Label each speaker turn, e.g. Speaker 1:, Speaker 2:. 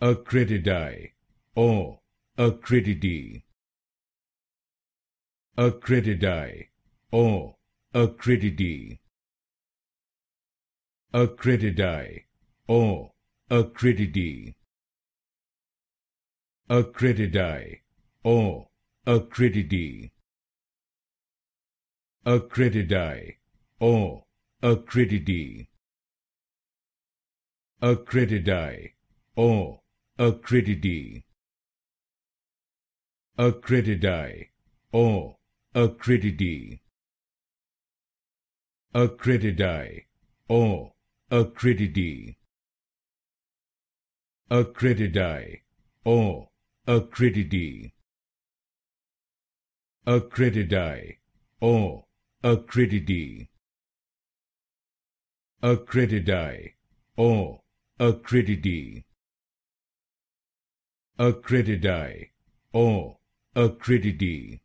Speaker 1: Acrididae or Acrididae. Acrididae or Acrididae. Acrididae or Acrididae. Acrididae or Acrididae. Acrididae or Acrididae. Acrididae or Acrididae. Acrididae or Acrididae. Acrididae or Acrididae. Acrididae or Acrididae. Acrididae or Acrididae. Acrididae or Acrididae. Acrididae or Acrididae.